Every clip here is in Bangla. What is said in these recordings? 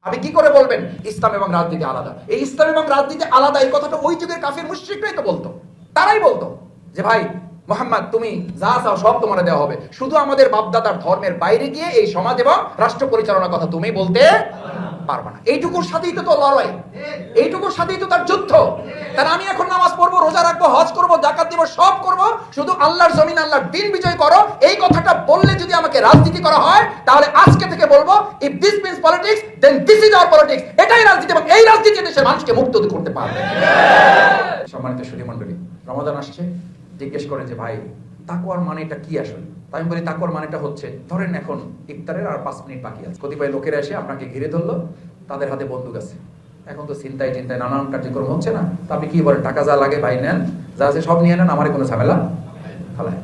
আপনি কি করে বলবেন ইসলাম এবং রাজনীতি আলাদা? এই ইসলাম এবং রাজনীতি আলাদা এই কথাটা ওই যুগের কাফির মুশরিকরাই তো বলতো। তারাই বলতো যে ভাই মোহাম্মদ তুমি যা চাও সব তোমার দেওয়া হবে, শুধু আমাদের বাপদাদার ধর্মের বাইরে গিয়ে এই সমাজ এবং রাষ্ট্র পরিচালনার কথা তুমি বলতে পারবা না। এইটুকুর সাথেই তো লড়াই, এইটুকুর সাথেই তো তার যুদ্ধ। তার আমি এখন নামাজ পড়বো, রোজা রাখবো, হজ করবো, যাকাত দিব, সব করবো, শুধু আল্লাহর জমিন আল্লাহর দিন বিজয় করো, এই কথাটা বললে যদি আমাকে রাজনীতি করা হয়, তাহলে আজকে থেকে বলবো if this means politics then this is our politics. এটাই রাজনীতি এবং এই রাজনীতি দেশের মানুষকে মুক্ত করতে পারবে। সম্মানিত সুধী মণ্ডলী, রমাদান আসছে, জিজ্ঞেস করে যে ভাই তাকওয়ার মানেটা কি আসলে? তাই আমি বলি তাকওয়ার মানেটা হচ্ছে, ধরেন এখন ইফতারের আর 5 মিনিট বাকি আছে, কতিপয় লোকেরা এসে আপনাকে ঘিরে ধরলো, তাদের হাতে বন্দুক আছে, এখন তো চিন্তায় নানান কার্যক্রম হচ্ছে না, তো আপনি কি বলেন টাকা যা লাগে ভাই নেন, যা আছে সব নিয়ে নেন, আমার কোনো ঝামেলা ফেলায়।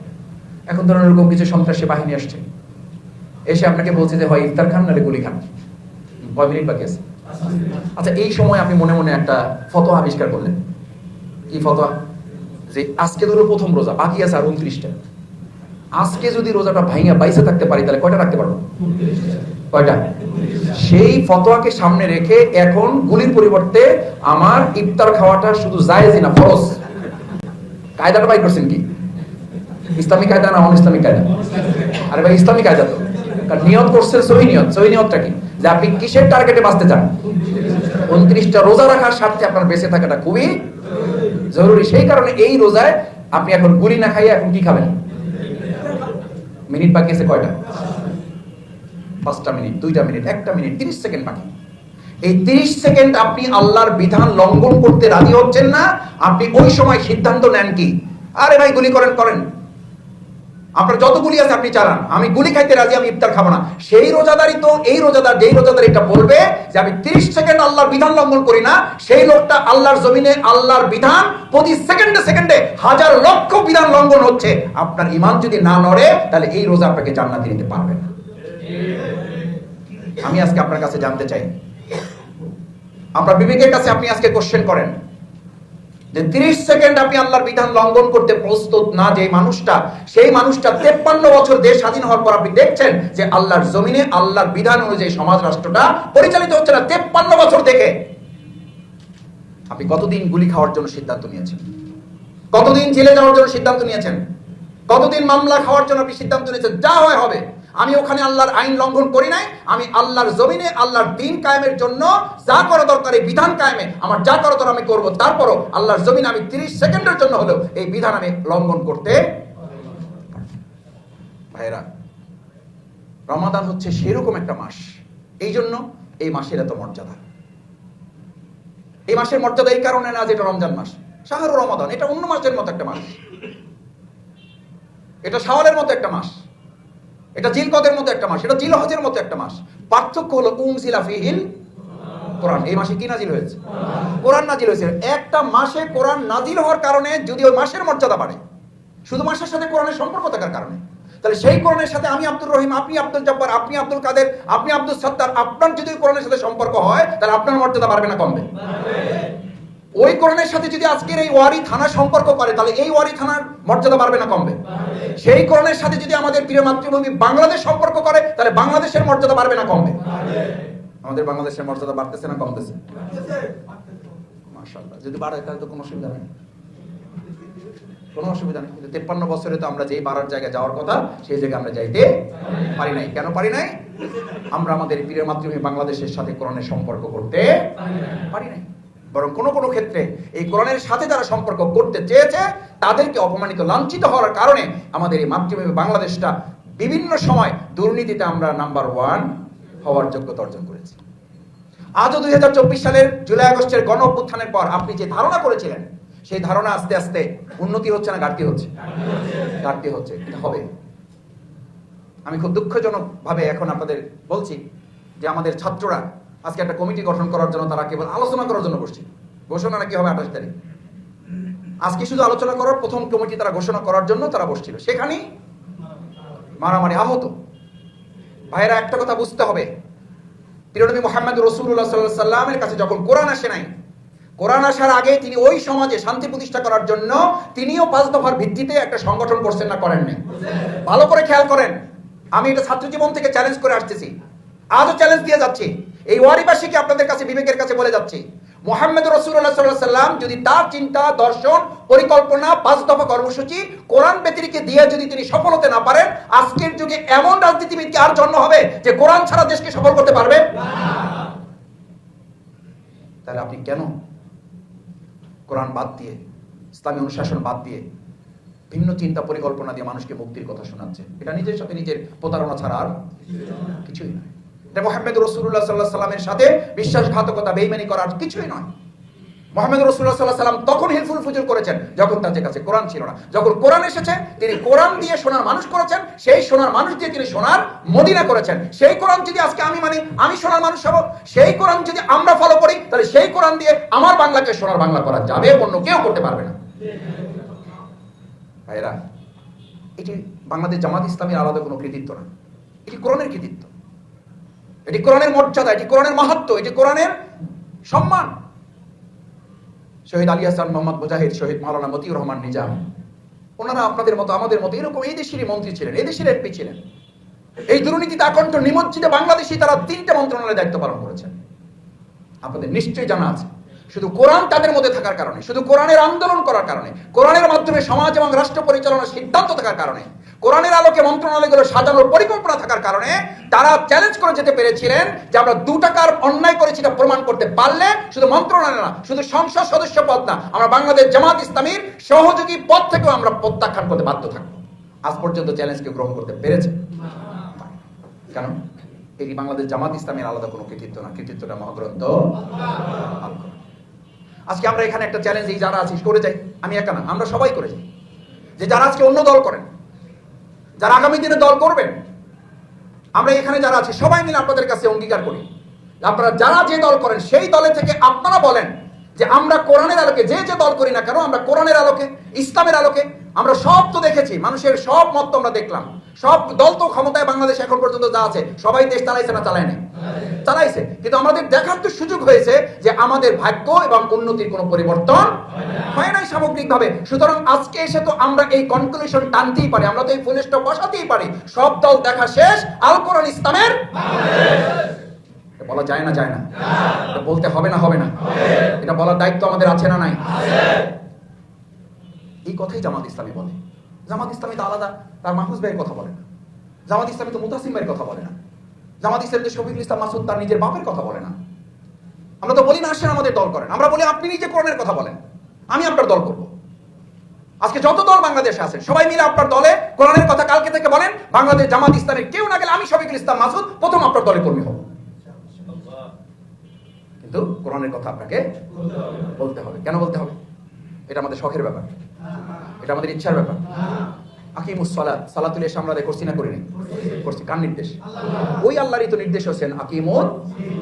এখন ধরেন এরকম কিছু সন্ত্রাসী বাহিনী আসছে, এসে আপনাকে বলছে যে হয় ইফতার খান নাহলে গুলি খান, 5 মিনিট বাকি আছে। আচ্ছা, এই সময় আপনি মনে মনে একটা ফতোয়া আবিষ্কার করলেন। কি ফতোয়া? যে আজকে ধরো প্রথম রোজা, বাকি আছে আর 29টা, আজকে যদি রোজাটা ভাঙিয়া বাইসে থাকতে পারি তাহলে কয়টা রাখতে পারবো? কয়টা? সেই ফতোয়াকে সামনে রেখে এখন গুলির পরিবর্তে আমার ইফতার খাওয়াটা শুধু জায়েজই না, ফরজ। কায়দাটা বাই করছেন কি? ইসলামিক কায়দা না অন ইসলামিক কায়দা? আরে ভাই ইসলামিক কায়দা তো, কারণ নিয়ত করছেন সহি নিয়ত। সহি নিয়তটা কি? যে আপনি কিসের টার্গেটে বাঁচতে চান? 29টা রোজা রাখার স্বার্থে আপনার বেঁচে থাকাটা খুবই জরুরি। সেই কারণে এই রোজায় আপনি এখন গুলি না খাইয়ে এখন কি খাবেন? মিনিট বাকি আছে কয়টা? 5টা মিনিট, 2টা মিনিট, 1টা মিনিট, 30 সেকেন্ড বাকি। এই 30 সেকেন্ড আপনি আল্লাহর বিধান লঙ্ঘন করতে রাজি হচ্ছেন না, আপনি ওই সময় সিদ্ধান্ত নেন কি, আরে ভাই গুলি করেন করেন, আপনার যত গুলি আছে আপনি চালান, আমি গুলি খাইতে রাজি, আমি ইফতার খাবো না। সেই রোজাদারই তো, এই রোজাদার যেই রোজাদার এটা বলবে যে আমি 30 সেকেন্ড আল্লাহর বিধান লঙ্ঘন করি না, সেই লোকটা আল্লাহর জমিনে আল্লাহর বিধান প্রতি সেকেন্ডে সেকেন্ডে হাজার লক্ষ বিধান লঙ্ঘন হচ্ছে। আপনার ঈমান যদি না নড়ে তাহলে এই রোজা আপনাকে জান্নাতে নিতে পারবে না। আমি আজকে আপনার কাছে জানতে চাই, আপনার বিবেকের কাছে আপনি আজকে কোশ্চেন করেন যে 30 সেকেন্ড আপনি আল্লাহর বিধান লঙ্ঘন করতে প্রস্তুত না যে মানুষটা, সেই মানুষটা 53 বছর দেশ স্বাধীন হওয়ার পর আপনি দেখছেন যে আল্লাহর জমিনে আল্লাহর বিধান অনুযায়ী সমাজ রাষ্ট্রটা পরিচালিত হচ্ছে না 53 বছর থেকে। আপনি কতদিন গুলি খাওয়ার জন্য সিদ্ধান্ত নিয়েছেন? কতদিন জেলে যাওয়ার জন্য সিদ্ধান্ত নিয়েছেন? কতদিন মামলা খাওয়ার জন্য আপনি সিদ্ধান্ত নিয়েছেন? যা হয় হবে, আমি ওখানে আল্লাহর আইন লঙ্ঘন করি নাই, আমি আল্লাহর জমিনে আল্লাহর দ্বীন কায়েমের জন্য যা করা দরকার এই বিধান কায়েমে আমার যা করা দরকার আমি করবো। তারপরও আল্লাহর জমিনে আমি 30 সেকেন্ডের জন্য হলেও এই বিধান আমি লঙ্ঘন করতে। ভাইরা, রমাদান হচ্ছে সেরকম একটা মাস, এই জন্য এই মাসের এত মর্যাদা। এই মাসের মর্যাদা এই কারণে না যে এটা রমজান মাস, শাহরু রমাদান, এটা অন্য মাসের মতো একটা মাস, এটা শাওয়ালের মতো একটা মাস, এটা জিলকদের মতো একটা মাস, এটা জিলহজের মতো একটা মাস। পার্থক্য হলো উনজিলা ফিহিল কোরআন। এই মাসে কি নাজিল হয়েছে? কোরআন নাজিল হয়েছে। একটা মাসে কোরআন নাজিল হওয়ার কারণে যদি ওই মাসের মর্যাদা বাড়ে, শুধু মাসের সাথে কোরআনের সম্পর্ক থাকার কারণে, তাহলে সেই কোরআনের সাথে আমি আব্দুর রহিম, আপনি আব্দুল জব্বার, আপনি আব্দুল কাদের, আপনি আব্দুল সত্তার, আপনার যদি কোরআনের সাথে সম্পর্ক হয় তাহলে আপনার মর্যাদা বাড়বে না কমবে? ওই কোরআনের সাথে যদি আজকের এই ওয়ারি থানা সম্পর্ক করে তাহলে এই ওয়ারি থানার মর্যাদা বাড়বে না কমবে? সেই কোরআনের সাথে যদি আমাদের প্রিয় মাতৃভূমি বাংলাদেশ সম্পর্ক করে তাহলে বাংলাদেশের মর্যাদা বাড়বে না কমবে? আমাদের বাংলাদেশের মর্যাদা বাড়তেছে না কমতেছে? মাশাআল্লাহ, যদি বাড়ে তাহলে তো কোনো অসুবিধা নেই, কোনো অসুবিধা নেই। কিন্তু 53 বছরে তো আমরা যেই বাড়ার জায়গায় যাওয়ার কথা সেই জায়গায় আমরা যাইতে পারি নাই। কেন পারি নাই? আমরা আমাদের প্রিয় মাতৃভূমি বাংলাদেশের সাথে কোরআনের সম্পর্ক করতে পারি নাই। বরং কোনো কোনো ক্ষেত্রে এই কোরআনের সাথে যারা সম্পর্ক করতে চেয়েছে তাদেরকে অপমানিত, লাঞ্ছিত হওয়ার কারণে আমাদের এই মাতৃভূমি বাংলাদেশটা বিভিন্ন সময় দুর্নীতিতে আমরা নাম্বার 1 হওয়ার যোগ্যতা অর্জন করেছি। আজও 2024 সালের জুলাই আগস্টের গণ অভ্যুত্থানের পর আপনি যে ধারণা করেছিলেন সেই ধারণা আস্তে আস্তে উন্নতি হচ্ছে না ঘাটতি হচ্ছে? ঘাটতি হচ্ছে। এটা হবে। আমি খুব দুঃখজনক ভাবে এখন আপনাদের বলছি যে আমাদের ছাত্ররা আজকে একটা কমিটি গঠন করার জন্য তারা কেবল আলোচনা করার জন্য বসছে। ঘোষণা নাকি হবে 28 তারিখ। আজকে শুধু আলোচনা করার প্রথম কমিটি তারা ঘোষণা করার জন্য তারা বসছিল, সেখানেই মারামারি, আহত। ভাইরা, একটা কথা বুঝতে হবে, প্রিয় নবী মুহাম্মদ রাসূলুল্লাহ সাল্লাল্লাহু আলাইহি সাল্লামের কাছে যখন কোরআন আসে নাই, কোরআন আসার আগে তিনি ওই সমাজে শান্তি প্রতিষ্ঠা করার জন্য তিনিও 5 দফার ভিত্তিতে একটা সংগঠন করছেন না করেন নাই? ভালো করে খেয়াল করেন। আমি এটা ছাত্র জীবন থেকে চ্যালেঞ্জ করে আসতেছি, আজও চ্যালেঞ্জ দিয়ে যাচ্ছি। এই ওয়ারিবাসীকে আপনাদের কাছে বিবেকের কাছে বলে যাচ্ছি, মুহাম্মদ রাসূলুল্লাহ সাল্লাল্লাহু আলাইহি ওয়াসাল্লাম যদি তার চিন্তা, দর্শন, পরিকল্পনা, 5 দফা কর্মসূচি কোরআন ব্যতিরিকে দিয়ে যদি তিনি সফল হতে না পারেন, আজকের যুগে এমন রাজনীতিবিদ কি আর জন্ম হবে যে কোরআন ছাড়া দেশকে সফল করতে পারবে? তাহলে আপনি কেন কোরআন বাদ দিয়ে, ইসলামী অনুশাসন বাদ দিয়ে ভিন্ন চিন্তা পরিকল্পনা দিয়ে মানুষকে মুক্তির কথা শোনাচ্ছে? এটা নিজের সাথে নিজের প্রতারণা ছাড়া আর কিছুই নয়। এটা মুহাম্মদ রাসূলুল্লাহ সাল্লাল্লাহু আলাইহি ওয়াসাল্লামের সাথে বিশ্বাসঘাতকতা, বেঈমানি করার কিছুই নয়। মুহাম্মদ রাসূলুল্লাহ সাল্লাল্লাহু আলাইহি ওয়াসাল্লাম তখন হিলফুল ফুজুর করেছেন যখন তার কাছে কোরআন ছিল না। যখন কোরআন এসেছে তিনি কোরআন দিয়ে সোনার মানুষ করেছেন, সেই সোনার মানুষ দিয়ে তিনি সোনার মদিনা করেছেন। সেই কোরআন যদি আজকে আমি মানি, আমি সোনার মানুষ হব। সেই কোরআন যদি আমরা ফলো করি, তাহলে সেই কোরআন দিয়ে আমার বাংলাকে সোনার বাংলা করা যাবে, অন্য কেউ করতে পারবে না। ভাইরা, এটি বাংলাদেশ জামাত ইসলামীর আলাদা কোনো কৃতিত্ব না, এটি কোরআনের কৃতিত্ব, এটি কোরআনের মর্যাদা, এটি কোরআনের মাহাত্ম্য, এটি কোরআনের সম্মান। শহীদ আলী হাসান মোহাম্মদ মুজাহিদ, শহীদ মাওলানা মতিউর রহমান নিজাম, ওনারা আপনাদের মতো আমাদের মতো এরকম এই দেশেরই মন্ত্রী ছিলেন, এই দেশের এমপি ছিলেন। এই দুর্নীতিতে আকণ্ঠ নিমজ্জিত বাংলাদেশে তারা 3টে মন্ত্রণালয়ে দায়িত্ব পালন করেছেন। আপনাদের নিশ্চয়ই জানা আছে। শুধু কোরআন তাদের মধ্যে থাকার কারণে, শুধু কোরআনের আন্দোলন করার কারণে, কোরআনের মাধ্যমে সমাজ এবং রাষ্ট্র পরিচালনার সিদ্ধান্ত থাকার কারণে, কোরআনের আলোকে মন্ত্রণালয়গুলো সাজানোর পরিকল্পনা থাকার কারণে তারা চ্যালেঞ্জ করে যেতে পেরেছিলেন যে আমরা 2 টাকার অন্যায় করেছি এটা প্রমাণ করতে পারলে শুধু মন্ত্রণালয় না, শুধু সংসদ সদস্য পদ না, আমরা বাংলাদেশ জামাত ইসলামীর সহযোগী পদ থেকেও আমরা প্রত্যাখ্যান করতে বাধ্য থাকবো। আজ পর্যন্ত চ্যালেঞ্জকে গ্রহণ করতে পেরেছে। কারণ এই বাংলাদেশ জামাত ইসলামীর আলাদা কোনো কৃতিত্ব না, কৃতিত্বটা মহাগ্রন্থ আল কোরআন। আজকে আমরা এখানে একটা চ্যালেঞ্জ এই যারা আছিস করে যাই, আমি একা না, আমরা সবাই করে যাই, যে যারা আজকে অন্য দল করেন, যারা আগামী দিনে দল করবেন, আমরা এখানে যারা আছি সবাই মিলে আপনাদের কাছে অঙ্গীকার করি, আপনারা যারা যে দল করেন সেই দলে থেকে আপনারা বলেন যে আমরা কোরআনের আলোকে যে যে দল করি না কেন, আমরা কোরআনের আলোকে, ইসলামের আলোকে, আমরা সব তো দেখেছি, মানুষের সব মত তো আমরা দেখলাম, সব দল তো ক্ষমতায় বাংলাদেশ এখন পর্যন্ত যা আছে সবাই দেশ চালাইছে না চালায় না? চালাইছে। কিন্তু আমাদের দেখার তো সুযোগ হয়েছে যে আমাদের ভাগ্য এবং উন্নতির কোনো পরিবর্তন হয় নাই সামগ্রিকভাবে। সুতরাং আজকে এসে তো আমরা এই কনক্লুশন টানতেই পারি, আমরা তো এই ফুল স্টপ বসাতেই পারি, সব দল দেখা শেষ, আল কোরআন ইসলামের বলা যায় না, যায় না? এটা বলতে হবে না, হবে না? এটা বলার দায়িত্ব আমাদের আছে না নাই? এই কথাই জামাত ইসলামী বলে। জামাত ইসলামী তো আলাদা তার মাহফুজ ভাইয়ের কথা বলে না, জামাত ইসলামী তো মুতাসিম ভাইয়ের কথা বলে না, জামাত ইসলামী তো শফিকুল ইসলাম মাসুদ তার নিজের বাপের কথা বলে না। আমরা তো বলি না আসেন আমাদের দল করেন, আমরা বলি আপনি নিজে কোরআনের কথা বলেন, আমি আপনার দল করব। আজকে যত দল বাংলাদেশে আছেন সবাই মিলে আপনার দলে কোরআনের কথা কালকে থেকে বলেন, বাংলাদেশ জামাত ইসলামের কেউ না গেলে আমি শফিকুল ইসলাম মাসুদ প্রথম আপনার দলে কর্মী হব। কিন্তু কোরআনের কথা আপনাকে বলতে হবে। কেন বলতে হবে? এটা আমাদের শখের ব্যাপার, এটা আমাদের ইচ্ছার ব্যাপার। আকিমুস সালাত, সালাতুল ইশা আমরা করছি না করিনি? করছি। কার নির্দেশ? ওই আল্লাহরই তো নির্দেশ হচ্ছেন আকিমুদ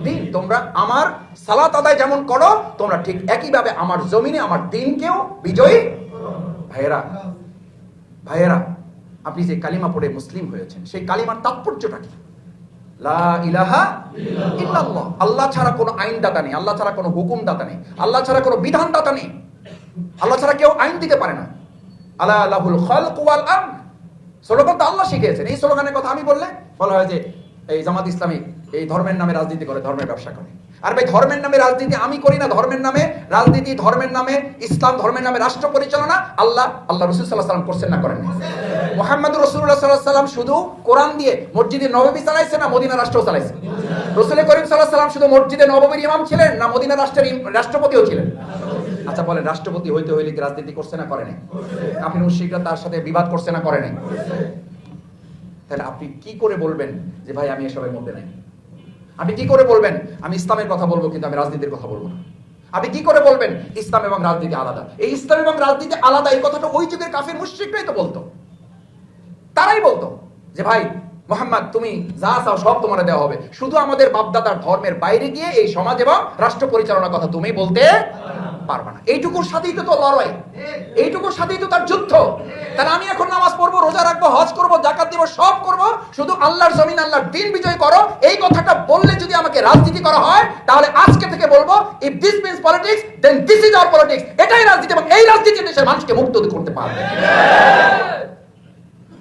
দ্বীন, তোমরা আমার সালাত আদায় যেমন করো তোমরা ঠিক একইভাবে আমার জমিনে আমার দ্বীনকেও বিজয়ী। ভাইয়েরা, ভাইয়েরা, আপনি যে কালিমা পড়ে মুসলিম হয়েছেন সেই কালিমার তাৎপর্যটা কি? লা ইলাহা ইল্লাল্লাহ। আল্লাহ ছাড়া কোনো আইনদাতা নেই, আল্লাহ ছাড়া কোনো হুকুমদাতা নেই, আল্লাহ ছাড়া কোনো বিধানদাতা নেই, আল্লাহ ছাড়া কেউ আইন দিতে পারে না। আলা লাহুল খালকু ওয়াল আমর, স্লোগান তো আল্লাহ শিখিয়েছেন। এই স্লোগানের কথা আমি বললে বলা হয় যে এই জামাত ইসলামী এই ধর্মের নামে রাজনীতি করে, ধর্মের ব্যবসা করে। আর ভাই ধর্মের নামে রাজনীতি আমি করি না, ধর্মের নামে রাজনীতি, ধর্মের নামে ইসলাম, ধর্মের নামে রাষ্ট্র পরিচালনা আল্লাহ রাসূল সাল্লাল্লাহু আলাইহি ওয়াসাল্লাম করছেন না করেন? মুহাম্মদ রাসূলুল্লাহ সাল্লাল্লাহু আলাইহি ওয়াসাল্লাম শুধু কোরআন দিয়ে মসজিদে নববী চালাইছে না মদিনা রাষ্ট্র চালাইছে? রাসূল করিম সাল্লাল্লাহু আলাইহি ওয়াসাল্লাম শুধু মসজিদে নববীর ইমাম ছিলেন না মদিনা রাষ্ট্রের রাষ্ট্রপতিও ছিলেন? আচ্ছা বলেন, রাষ্ট্রপতি হইতে হইলে কি রাজনীতি করছে না করে নাই? কাফির মুশরিকরা তার সাথে বিবাদ করছে না করে নাই? তাহলে আপনি কি করে বলবেন যে ভাই আমি এসবের মধ্যে নাই? আপনি কি করে বলবেন আমি ইসলামের কথা বলবো কিন্তু আমি রাজনীতির কথা বলবো না? আপনি কি করে বলবেন ইসলাম এবং রাজনীতি আলাদা? এই ইসলাম এবং রাজনীতি আলাদা এই কথাটা ওই যুগের কাফির মুশরিকরাই তো বলতো। তারাই বলতো যে ভাই মুহাম্মদ তুমি যা চাও সব তোমার দেওয়া হবে, শুধু আমাদের বাপদাদার ধর্মের বাইরে গিয়ে এই সমাজ এবং রাষ্ট্র পরিচালনার কথা তুমি বলতে পারবে না। এইটুকুর সাথেই তো লড়াই, এইটুকুর সাথেই তো তার যুদ্ধ। তাহলে আমি এখন নামাজ পড়বো, রোজা রাখবো, হজ করবো, যাকাত দিব, সব করবো, শুধু আল্লাহর জমিন আল্লাহর দ্বীন বিজয় করো, এই কথাটা বললে যদি আমাকে রাজনীতি করা হয় তাহলে আজকে থেকে বলবো if this means politics then this is our politics. এটাই রাজনীতি এবং এই রাজনীতি দেশের মানুষকে মুক্ত করতে পারবে।